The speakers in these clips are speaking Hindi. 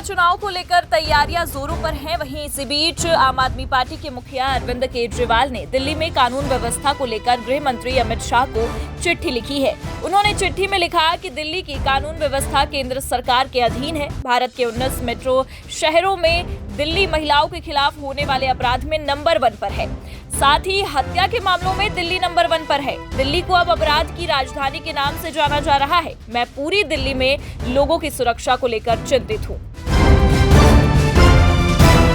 चुनाव को लेकर तैयारियां जोरों पर हैं। वहीं इसी बीच आम आदमी पार्टी के मुखिया अरविंद केजरीवाल ने दिल्ली में कानून व्यवस्था को लेकर गृह मंत्री अमित शाह को चिट्ठी लिखी है। उन्होंने चिट्ठी में लिखा कि दिल्ली की कानून व्यवस्था केंद्र सरकार के अधीन है। भारत के 19 मेट्रो शहरों में दिल्ली महिलाओं के खिलाफ होने वाले अपराध में नंबर 1 पर है। साथ ही हत्या के मामलों में दिल्ली नंबर 1 पर है। दिल्ली को अब अपराध की राजधानी के नाम से जाना जा रहा है। मैं पूरी दिल्ली में लोगों की सुरक्षा को लेकर चिंतित हूं।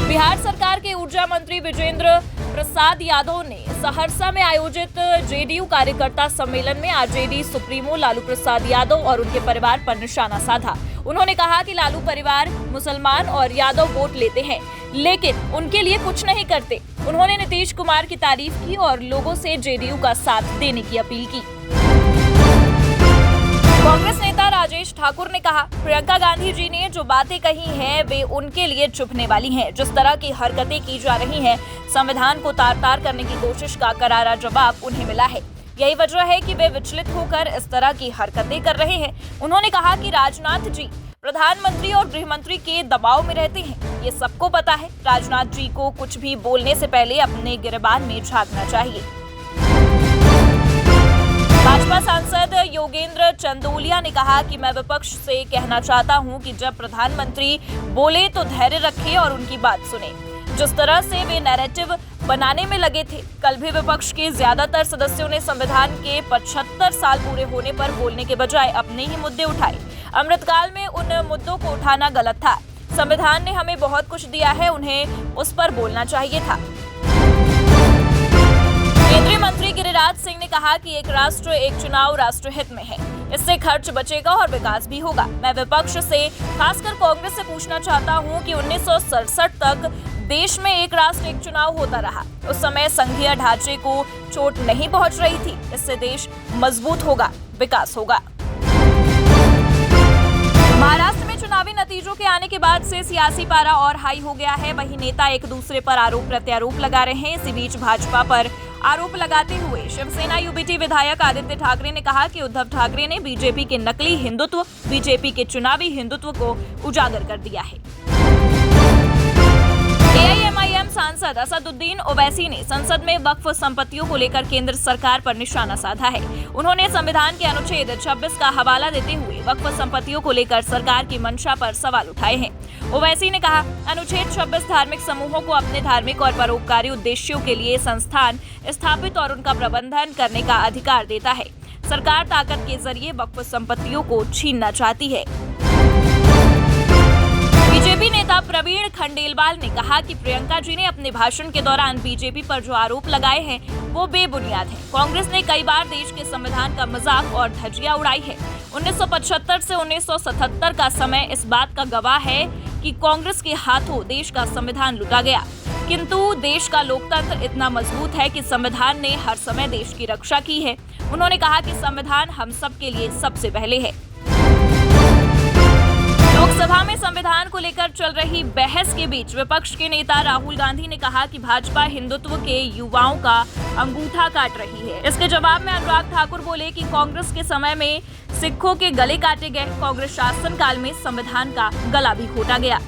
बिहार सरकार के ऊर्जा मंत्री विजेंद्र प्रसाद यादव ने सहरसा में आयोजित जेडीयू कार्यकर्ता सम्मेलन में आरजेडी सुप्रीमो लालू प्रसाद यादव और उनके परिवार पर निशाना साधा। उन्होंने कहा कि लालू परिवार मुसलमान और यादव वोट लेते हैं, लेकिन उनके लिए कुछ नहीं करते। उन्होंने नीतीश कुमार की तारीफ की और लोगों से जेडीयू का साथ देने की अपील की। कांग्रेस नेता राजेश ठाकुर ने कहा, प्रियंका गांधी जी ने जो बातें कही हैं वे उनके लिए चुभने वाली हैं। जिस तरह की हरकतें की जा रही हैं, संविधान को तार-तार करने की कोशिश का करारा जवाब उन्हें मिला है। यही वजह है कि वे विचलित होकर इस तरह की हरकतें कर रहे हैं। उन्होंने कहा कि राजनाथ जी प्रधानमंत्री और गृह मंत्री के दबाव में रहते हैं, ये सबको पता है। राजनाथ जी को कुछ भी बोलने से पहले अपने गिरबान में झांकना चाहिए। भाजपा सांसद योगेंद्र चंदोलिया ने कहा कि मैं विपक्ष से कहना चाहता हूं कि जब प्रधानमंत्री बोले तो धैर्य रखें और उनकी बात सुने। जिस तरह से वे नैरेटिव बनाने में लगे थे, कल भी विपक्ष के ज्यादातर सदस्यों ने संविधान के 75 साल पूरे होने पर बोलने के बजाय अपने ही मुद्दे उठाए। अमृतकाल में उन मुद्दों को उठाना गलत था। संविधान ने हमें बहुत कुछ दिया है, उन्हें उस पर बोलना चाहिए था। केंद्रीय मंत्री गिरिराज सिंह ने कहा कि एक राष्ट्र एक चुनाव राष्ट्रहित में है। इससे खर्च बचेगा और विकास भी होगा। मैं विपक्ष से, खासकर कांग्रेस से पूछना चाहता हूं कि 1967 तक देश में एक राष्ट्र एक चुनाव होता रहा। उस समय संघीय ढांचे को चोट नहीं पहुंच रही थी। इससे देश मजबूत होगा, विकास होगा। महाराष्ट्र में चुनावी नतीजों के आने के बाद से सियासी पारा और हाई हो गया है। वहीं नेता एक दूसरे पर आरोप प्रत्यारोप लगा रहे हैं। इसी बीच भाजपा पर आरोप लगाते हुए शिवसेना यूबीटी विधायक आदित्य ठाकरे ने कहा कि उद्धव ठाकरे ने बीजेपी के नकली हिंदुत्व, बीजेपी के चुनावी हिंदुत्व को उजागर कर दिया है। एआईएमआईएम सांसद असदुद्दीन ओवैसी ने संसद में वक्फ संपत्तियों को लेकर केंद्र सरकार पर निशाना साधा है। उन्होंने संविधान के अनुच्छेद 26 का हवाला देते हुए वक्फ संपत्तियों को लेकर सरकार की मंशा पर सवाल उठाए हैं। ओवैसी ने कहा, अनुच्छेद 26 धार्मिक समूहों को अपने धार्मिक और परोपकारी उद्देश्यों के लिए संस्थान स्थापित और उनका प्रबंधन करने का अधिकार देता है। सरकार ताकत के जरिए वक्फ संपत्तियों को छीनना चाहती है। बीजेपी नेता प्रवीण खंडेलवाल ने कहा कि प्रियंका जी ने अपने भाषण के दौरान बीजेपी पर जो आरोप लगाए हैं वो बेबुनियाद हैं। कांग्रेस ने कई बार देश के संविधान का मजाक और धज्जियां उड़ाई है। 1975 से 1977 का समय इस बात का गवाह है कि कांग्रेस के हाथों देश का संविधान लुटा गया, किंतु देश का लोकतंत्र इतना मजबूत है कि संविधान ने हर समय देश की रक्षा की है। उन्होंने कहा कि संविधान हम सब के लिए सबसे पहले है। लोकसभा में संविधान को लेकर चल रही बहस के बीच विपक्ष के नेता राहुल गांधी ने कहा कि भाजपा हिंदुत्व के युवाओं का अंगूठा काट रही है। इसके जवाब में अनुराग ठाकुर बोले कि कांग्रेस के समय में सिखों के गले काटे गए, कांग्रेस शासनकाल में संविधान का गला भी घोटा गया।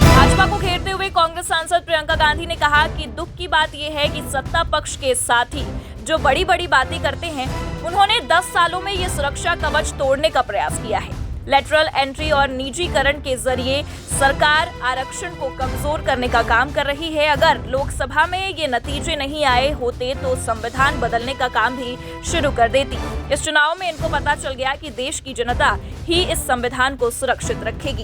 भाजपा को घेरते हुए कांग्रेस सांसद प्रियंका गांधी ने कहा कि दुख की बात यह है कि सत्ता पक्ष के साथी जो बड़ी बड़ी बातें करते हैं, उन्होंने 10 सालों में ये सुरक्षा कवच तोड़ने का प्रयास किया है। लेटरल एंट्री और निजीकरण के जरिए सरकार आरक्षण को कमजोर करने का काम कर रही है। अगर लोकसभा में ये नतीजे नहीं आए होते तो संविधान बदलने का काम भी शुरू कर देती। इस चुनाव में इनको पता चल गया कि देश की जनता ही इस संविधान को सुरक्षित रखेगी।